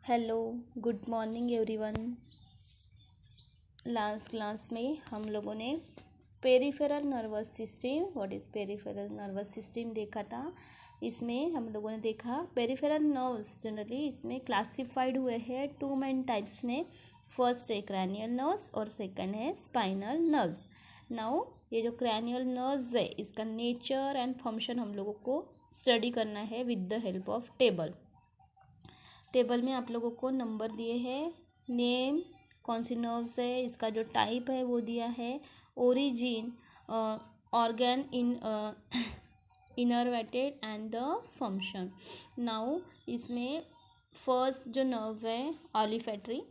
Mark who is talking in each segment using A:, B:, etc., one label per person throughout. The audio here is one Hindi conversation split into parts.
A: Hello, good morning everyone. Last class में हम लोगों ने peripheral nervous system, what is peripheral nervous system देखा था। इसमें हम लोगों ने देखा पेरिफेरल नर्व्स जनरली इसमें क्लासिफाइड हुए हैं टू मेन टाइप्स में। फर्स्ट है क्रैनियल नर्व्स और सेकंड है स्पाइनल नर्व्स। नाउ ये जो क्रैनियल नर्व्स है इसका नेचर एंड फंक्शन हम लोगों को स्टडी करना है with the help of table में आप लोगों को नंबर दिए हैं, नेम, कौन सी नर्व्स है, इसका जो टाइप है वो दिया है, origin, organ in innervated and the function. Now इसमें फर्स्ट जो नर्व है ऑलिफैक्टरी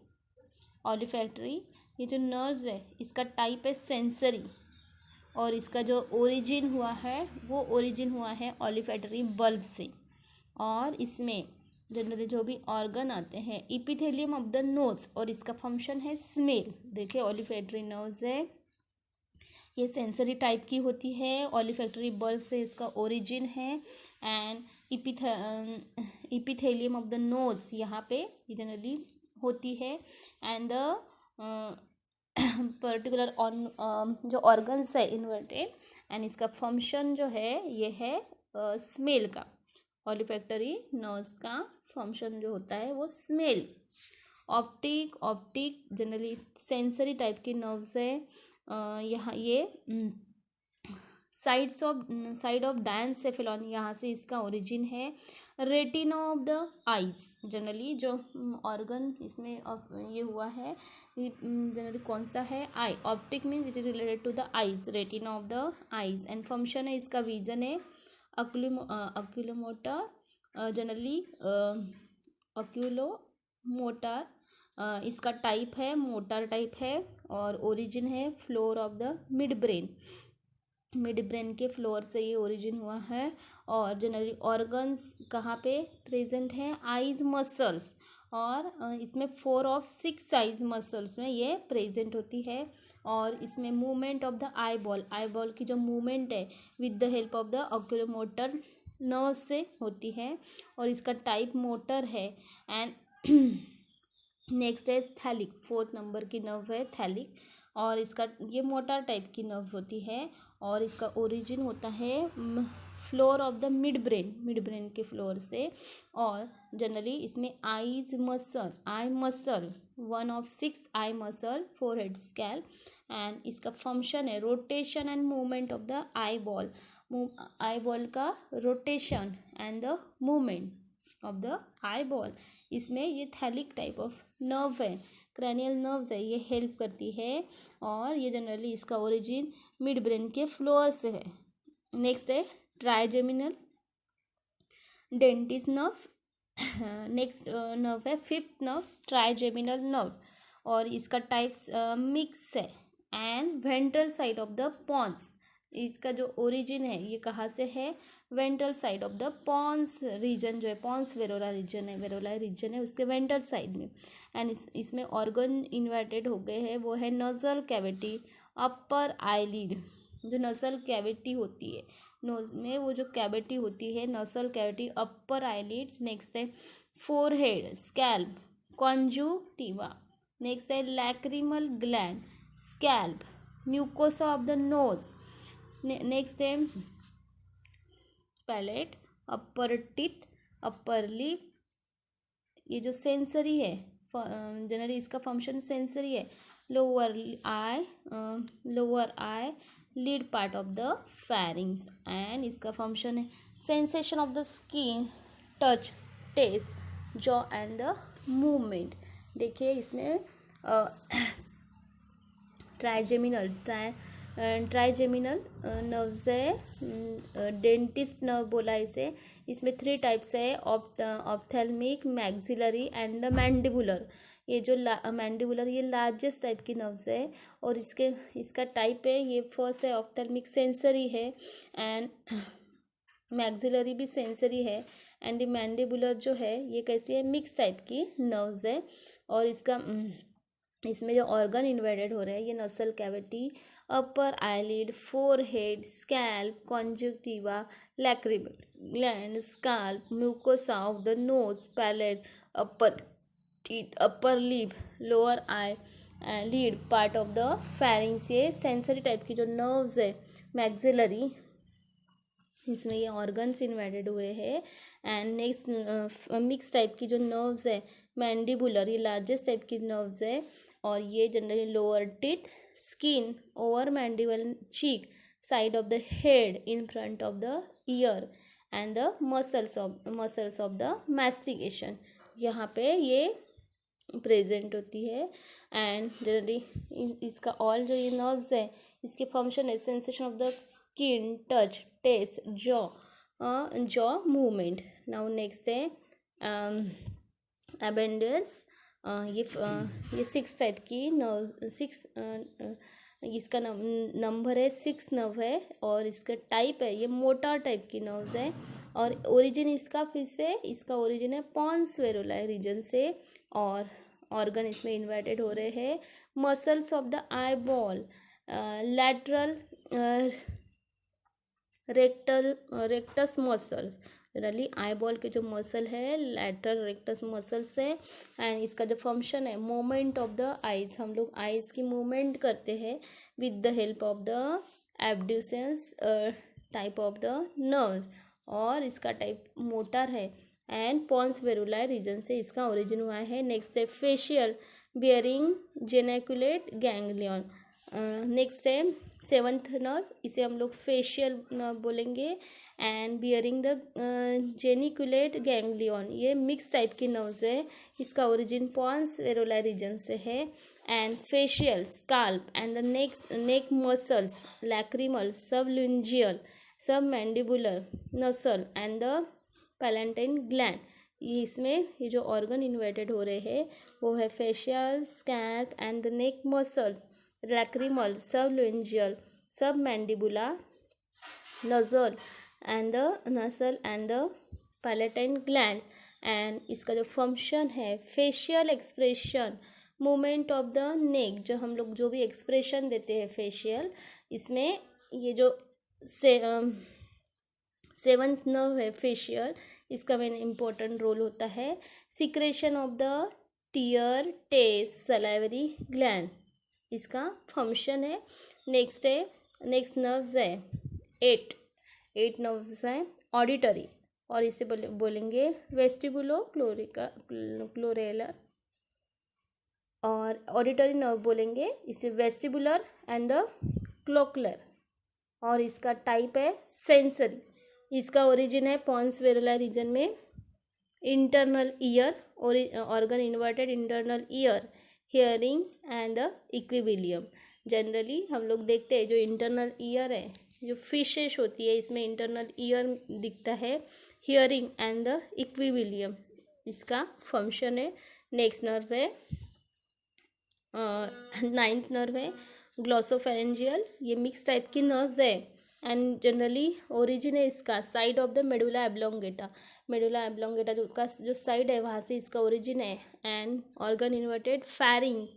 A: ये जो नर्व है इसका टाइप है सेंसरी और इसका जो ओरिजिन हुआ है ऑलिफैक्टरी बल्ब से। और इसमें जनरली जो भी ऑर्गन आते हैं इपिथेलियम ऑफ द नोज और इसका फंक्शन है स्मेल। देखिए ऑलिफैक्टरी नर्व्स है, ये सेंसरी टाइप की होती है, ऑलिफैक्टरी बल्ब से इसका ओरिजिन है and epithelium of the knows यहाँ पे जनरली होती है एंड द पर्टिकुलर ऑन जो ऑर्गन्स है इन्वर्टेड एंड इसका फंक्शन जो है ये है स्मेल का। ऑलिफैक्टरी नर्व्स का फंक्शन जो होता है वो smell. Optic generally sensory type की नर्व्स है। यहाँ ये साइड ऑफ डायनसेफेलॉन यहाँ से इसका ओरिजिन है। Retina of the eyes generally जो ऑर्गन इसमें ये हुआ है जनरली कौन सा है, eye. Optic means it is related to the eyes, retina of the eyes and function है इसका विजन है। ऑक्यूलोमोटर जनरली ऑक्यूलोमोटर इसका टाइप है मोटर टाइप है और ओरिजिन है floor of the mid brain के फ्लोर से ये ओरिजिन हुआ है। और जनरली ऑर्गन्स कहाँ पे प्रेजेंट हैं, आइज मसल्स, और इसमें 4 of 6 आइज मसल्स में ये प्रेजेंट होती है। और इसमें movement of the eye ball की जो मूवमेंट है with the help of the oculomotor nerve से होती है और इसका टाइप मोटर है। एंड नेक्स्ट है थैलिक, 4th नंबर की नर्व है थैलिक और इसका ये मोटर टाइप की नर्व होती है और इसका ओरिजिन होता है floor of the mid brain के फ्लोर से। और जनरली इसमें eye muscle 1 of 6 eye muscle, forehead scalp and इसका फंक्शन है rotation and movement of the eye ball का rotation and the movement of the eye ball. इसमें ये थैलिक टाइप ऑफ नर्व है, क्रैनियल नर्व्स है, ये हेल्प करती है और ये जनरली इसका ओरिजिन मिड ब्रेन के फ्लोर से है। नेक्स्ट है trigeminal dentist nerve. Next nerve है 5th नर्व ट्राइजेमिनल नर्व और इसका टाइप्स मिक्स है and ventral side of the pons. इसका जो ओरिजिन है ये कहाँ से है, ventral side of the pons region जो है, पॉन्स वेरोला रीजन है उसके वेंट्रल साइड में। एंड इसमें ऑर्गन इन्वर्टेड हो गए हैं, वो है नजल कैविटी, अपर आईलिड, जो नसल कैविटी होती है नोज में, वो जो कैविटी होती है nasal cavity, upper eyelids. Next है फोरहेड स्कैल्प, कॉन्जुक्टिवा। नेक्स्ट है lacrimal gland, scalp, mucosa of the nose. Next है palate, upper teeth, upper lip. ये जो सेंसरी है जनरली इसका फंक्शन सेंसरी है। Lower I lead part of the pharynx and इसका फंक्शन है sensation of the skin, touch, taste, jaw and the movement. देखिए इसमें ट्राइजेमिनल नर्व्स है, डेंटिस्ट नर्व बोला इसे। इसमें 3 टाइप्स है, ophthalmic, maxillary and the mandibular. ये जो मैंडिबुलर ये लार्जेस्ट टाइप की नर्व्स है और इसका टाइप है, ये फर्स्ट है ऑप्थेल्मिक सेंसरी है एंड मैक्सिलरी भी सेंसरी है एंड मैंडिबुलर जो है ये कैसी है, मिक्स टाइप की नर्व्स है। और इसमें जो ऑर्गन इन्वेडेड हो रहे हैं ये nasal cavity, upper eyelid, forehead, scalp, conjunctiva, lacrimal gland, scalp, mucosa of the nose, palate, upper teeth, upper lip, lower I lead, part of the pharynx, ये सेंसरी टाइप की जो नर्व्स है मैक्सिलरी, इसमें ये ऑर्गन्स इन्वेटेड हुए हैं। एंड नेक्स्ट मिक्स टाइप की जो नर्व्स है मैंडिबुलर, ये लार्जेस्ट टाइप की नर्व्स है और ये generally lower teeth, skin, over mandible, cheek, side of the head, in front of the year and the muscles of the mastication, यहाँ पे ये प्रेजेंट होती है। एंड जनरली इसका ऑल जो ये नर्व्स है इसके फंक्शन है sensation of the skin, touch, taste, jaw movement. Now next है अबेंडेंस, ये 6 टाइप की नर्व्स, 6 इसका नंबर है 6 नर्व है और इसका टाइप है ये मोटार टाइप की नर्व्स है और ओरिजिन इसका फिर से इसका ओरिजिन है पॉन्स वेरुलाe रीजन से और ऑर्गन इसमें इन्वर्टेड हो रहे हैं। Muscles of the eye ball, lateral rectus muscles, generally eye ball के जो मसल है लैटरल रेक्टस मसल्स है। एंड इसका जो फंक्शन है मूवमेंट ऑफ द आइज, हम लोग आइज की मूवमेंट करते हैं with the help of the abducens type of the nerves और इसका टाइप मोटर है एंड पॉन्स वेरुलाe रीजन से इसका ओरिजिन हुआ है। नेक्स्ट है facial bearing geniculate ganglion. Next है 7th नर्व, इसे हम लोग फेशियल नर्व बोलेंगे and bearing the geniculate ganglion, ये मिक्स टाइप की नर्व्स है, इसका ओरिजिन पॉन्स वेरुलाe रीजन से है। And facial scalp and the neck muscles, lacrimal, sublingual, सब मैंडिबुलर नसल एंड द पैलेंटाइन ग्लैंड, ये इसमें ये जो ऑर्गन इन्वर्टेड हो रहे हैं वो है facial, scalp and the neck muscle, lacrimal, sublingual, submandibular, nasal and the palatine gland. And इसका जो फंक्शन है facial expression, movement of the neck, जो हम लोग जो भी एक्सप्रेशन देते हैं फेशियल, इसमें ये जो 7th नर्व है फेशियल, इसका मेन इम्पोर्टेंट रोल होता है। Secretion of the tear, taste, salivary gland, इसका फंक्शन है। नेक्स्ट नर्व्स है 8 नर्व्स हैं ऑडिटरी और इसे बोलेंगे वेस्टिबुलो क्लोरेलर और ऑडिटरी नर्व बोलेंगे इसे वेस्टिबुलर एंड द क्लोक्लर और इसका टाइप है सेंसरी, इसका ओरिजिन है पॉन्स वेरुलाe रीजन में। Internal ear, organ inverted internal ear, hearing and the equilibrium, generally हम लोग देखते हैं जो इंटरनल ईयर है, जो फिशेस होती है इसमें इंटरनल ईयर दिखता है, हियरिंग एंड द इक्विबिलियम इसका फंक्शन है। नेक्स्ट नर्व है 9th नर्व है ग्लॉसोफेरेंजियल, ये मिक्स टाइप की नर्व्स है एंड जनरली ओरिजिन है इसका side of the medulla oblongata, medulla oblongata जो साइड है वहाँ से इसका ओरिजिन है। And organ inverted pharynx,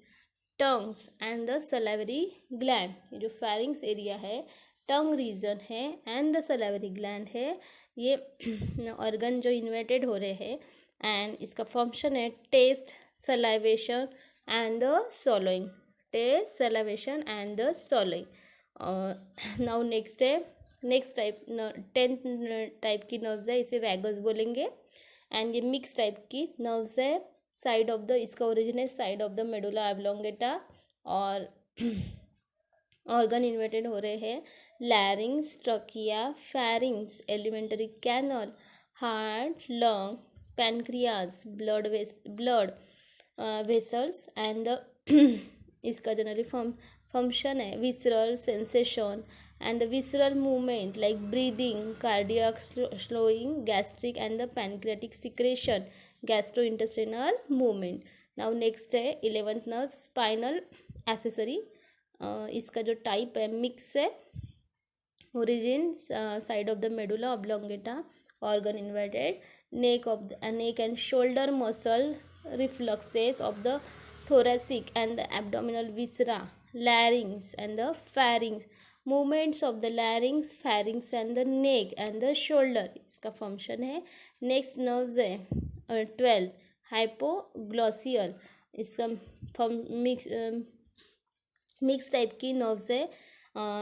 A: tongues and the salivary gland, ये जो फेरिंग्स एरिया है टंग रीजन है एंड द सलाइवरी ग्लैंड है, ये ऑर्गन जो इन्वर्टेड हो रहे हैं एंड इसका फंक्शन है taste, salivation and the swallowing, taste, salivation and the swallowing। Now next type 10th type की नर्व्स है, इसे वैगस बोलेंगे एंड ये मिक्स टाइप की नर्व्स है। साइड ऑफ द, इसका ओरिजिन है side of the medulla oblongata और ऑर्गन इन्वर्टेड हो रहे हैं larynx, trachea, pharynx, alimentary canal, heart, lung, pancreas, blood vessels and the इसका जनरली फंक्शन है visceral sensation and the visceral movement like breathing, cardiac slowing, gastric and the pancreatic secretion, gastrointestinal movement. Now next है 11th नर्व स्पाइनल एक्सेसरी, इसका जो टाइप है मिक्स है, origin side of the medulla oblongata, organ inverted, neck and shoulder muscle refluxes of the thoracic and the abdominal viscera, larynx and the pharynx, movements of the larynx, pharynx and the neck and the shoulder, इसका फंक्शन है। नेक्स्ट नर्व्स है 12 हाइपोग्लॉसियल, इसका मिक्स टाइप की नर्व्स है।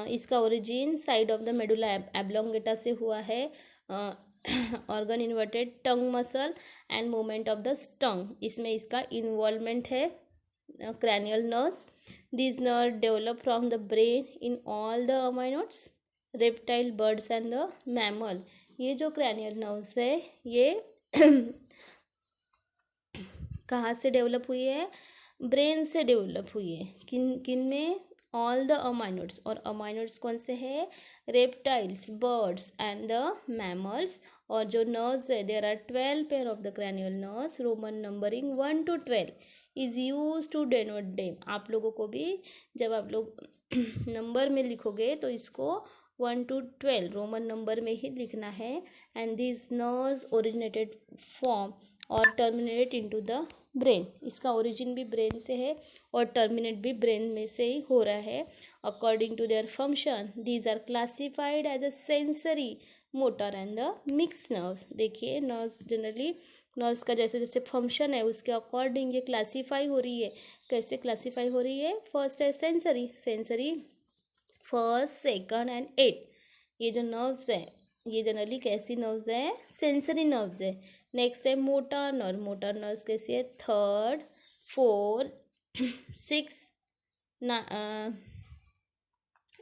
A: इसका origin side of the medulla oblongata से हुआ है। Organ inverted tongue muscle and movement of the tongue, इसमें इसका इन्वॉल्वमेंट है। cranial nerves, these nerves develop from the brain in all the ammonits, reptile, birds and the mammal। ये जो cranial nerves है ये कहाँ से डेवलप हुई है? ब्रेन से डेवलप हुई है। किन में? All the amniotes. और अमाइनोट्स कौन से है? Reptiles, birds and the mammals. और जो नर्व्स है, there are 12 pair of the cranial nerves, roman numbering 1 to 12 is use to denote them. आप लोगों को भी जब आप लोग नंबर में लिखोगे तो इसको 1 to 12 रोमन नंबर में ही लिखना है। And this nerves originated form और टर्मिनेट इनटू द ब्रेन। इसका ओरिजिन भी ब्रेन से है और टर्मिनेट भी ब्रेन में से ही हो रहा है। According to their function these are classified as a sensory, motor and the mix nerves. देखिए नर्व्स जनरली, नर्व्स का जैसे जैसे फंक्शन है उसके अकॉर्डिंग ये क्लासीफाई हो रही है। कैसे क्लासीफाई हो रही है? फर्स्ट है sensory, sensory first, second and 8। ये जो नर्व्स है ये जनरली कैसी नर्व्स है? सेंसरी नर्व्स है। नेक्स्ट है मोटर नर्व, मोटर नर्व्स कैसी है? Third, fourth, 6,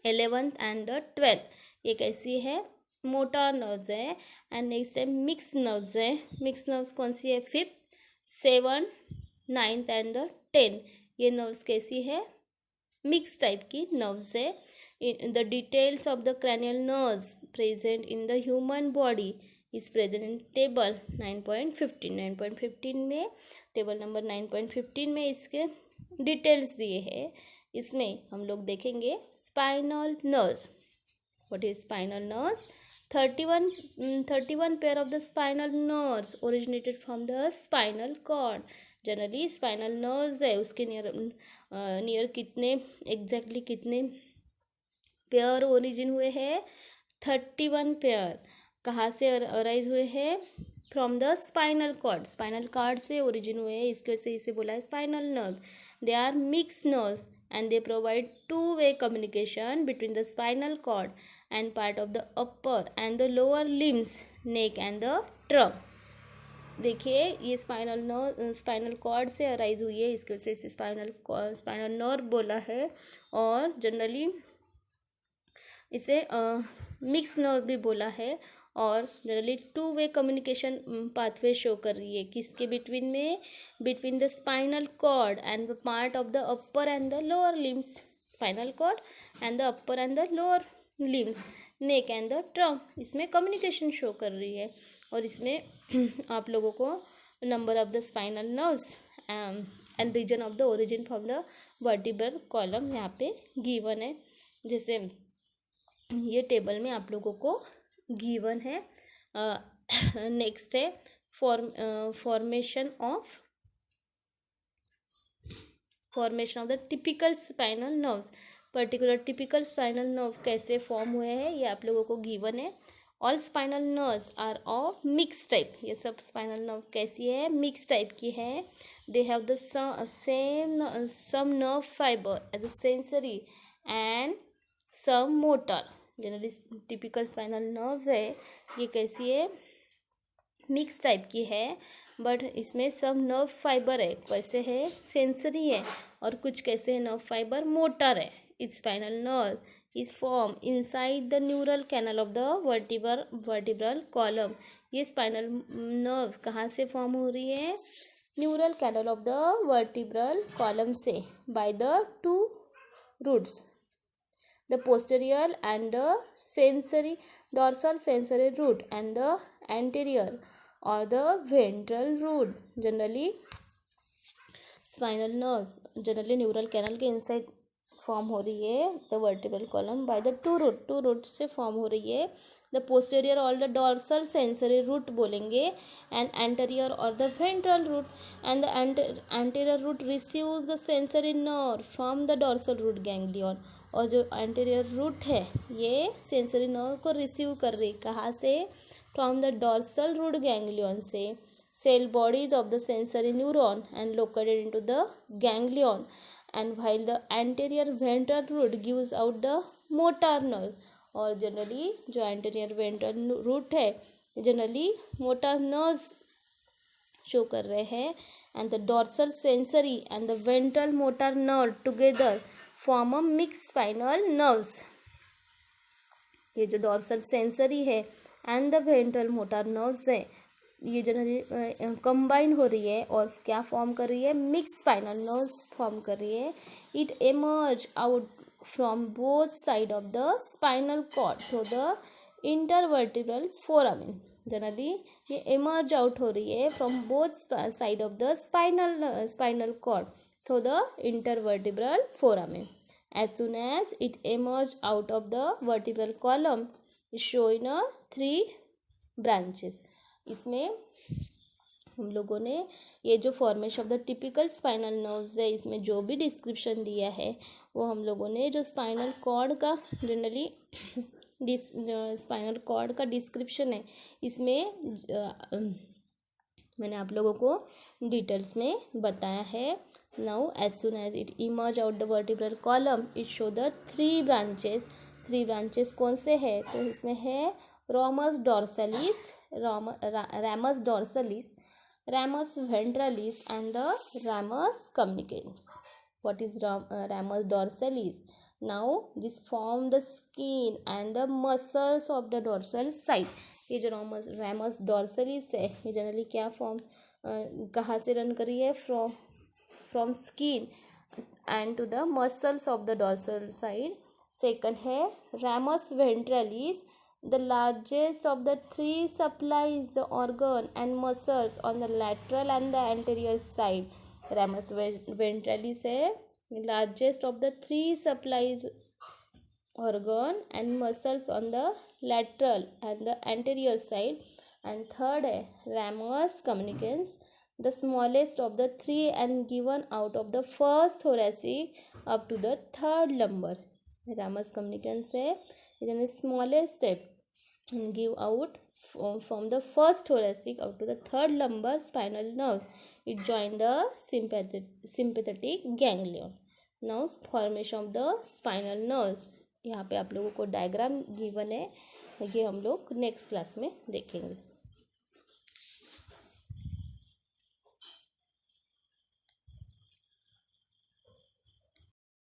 A: 11th and 12। ये कैसी है? मोटर नर्व्स है। एंड नेक्स्ट है मिक्स नर्व्स है। मिक्स नर्व्स कौन सी है? 5th, 7th, 9th and 10। ये नर्व्स कैसी है? मिक्स टाइप की नर्व्स है। The details of the cranial nerves present in the human body is present in table 9.15। 9.15 में, टेबल नंबर 9.15 में इसके डिटेल्स दिए हैं। इसमें हम लोग देखेंगे spinal nerves. What is spinal nerves? 31 pair of the spinal nerves originated from the spinal cord. Generally spinal nerves है उसके नियर कितने एग्जैक्टली कितने पेयर ओरिजिन हुए हैं? 31 पेयर। कहाँ से अराइज हुए हैं? From the spinal cord, spinal cord से ओरिजिन हुए हैं, इसके वजह से इसे बोला है spinal nerve. They are mix nerves and they provide two-way communication between the spinal cord and part of the upper and the lower limbs, neck and the trunk। देखिए ये स्पाइनल कॉर्ड से अराइज हुई है, इसके वजह से इसे स्पाइनल नर्व बोला है। और जनरली इसे मिक्स नर्व भी बोला है। और generally 2-way communication pathway show कर रही है किसके बिटवीन में? Between the spinal cord and the part of the upper and the lower limbs. Spinal cord and the upper and the lower limbs, neck and the trunk, इसमें कम्युनिकेशन शो कर रही है। और इसमें आप लोगों को number of the spinal nerves and region of the origin from the vertebral column यहाँ पे गिवन है। जैसे ये टेबल में आप लोगों को गिवन है। नेक्स्ट है formation of the typical spinal nerves. Particular typical spinal nerve कैसे फॉर्म हुए हैं ये आप लोगों को गिवन है। All spinal nerves are of mix type. ये सब स्पाइनल नर्व कैसी है? मिक्स टाइप की है। They have the some nerve fibre as a sensory and some motor. Generally typical spinal nerve है ये कैसी है? मिक्स टाइप की है, बट इसमें सब नर्व फाइबर है। कैसे है? सेंसरी है। और कुछ कैसे है नर्व फाइबर? मोटर है। It's spinal nerve is form inside the neural canal of the vertebral column. ये स्पाइनल नर्व कहाँ से फॉर्म हो रही है? Neural canal of the vertebral column से, by the 2 roots, the posterior and the dorsal sensory root and the anterior or the ventral root। Generally spinal nerves generally neural canal के इनसाइड फॉर्म हो रही है the vertebral column by the 2 root से फॉर्म हो रही है। The posterior or the dorsal sensory root बोलेंगे and anterior or the ventral root. And the anterior root receives the sensory nerve from the dorsal root ganglion. और जो एंटेरियर रूट है ये सेंसरी नर्व को रिसीव कर रही कहाँ से? From the dorsal root ganglion से। cell bodies of the sensory neuron and located into the ganglion, and while the anterior ventral root gives out the motor nerves. और जनरली जो एंटीरियर वेंट्रल रूट है जनरली मोटर नर्व्स शो कर रहे हैं, and the dorsal sensory and the ventral motor nerve together form a mix spinal nerves. ये जो डॉर्सल सेंसरी है and the ventral motor nerves है ये जनरली कंबाइन हो रही है और क्या फॉर्म कर रही है, मिक्स स्पाइनल नर्व्स फॉर्म कर रही है। It emerge out from both side of the spinal cord through the intervertebral foramen. Generally ये एमर्ज आउट हो रही है from both side of the spinal cord through the intervertebral foramen. As soon as it emerged out of the vertebral column, showing a 3 branches. इसमें हम लोगों ने ये जो formation of the typical spinal nerves है इसमें जो भी डिस्क्रिप्शन दिया है वो हम लोगों ने जो स्पाइनल कॉर्ड का जनरली स्पाइनल कॉर्ड का डिस्क्रिप्शन है इसमें मैंने आप लोगों को डिटेल्स में बताया है। Now as soon as it emerge out the vertebral column it show the 3 branches। 3 branches कौन से है तो इसमें है ramus dorsalis, ramus dorsalis, ramus ventralis and the ramus communicans। What is ramus dorsalis? Now this form the skin and the muscles of the dorsal side। ये जो ramus dorsalis है ये जनरली क्या फॉर्म कहाँ से रन करी है, from skin and to the muscles of the dorsal side। Second है ramus ventralis, the largest of the 3 supplies the organ and muscles on the lateral and the anterior side। ramus ventralis है largest of the 3 supplies organ and muscles on the lateral and the anterior side। and third है ramus communicans, the smallest of the 3 and given out of the first thoracic up to the third lumbar। ramus communicans है the smallest step and give out from the first thoracic up to the third lumbar spinal nerve। it join the sympathetic ganglion। now formation of the spinal nerves, यहाँ पे आप लोगों को डायग्राम गिवन है, ये हम लोग नेक्स्ट क्लास में देखेंगे।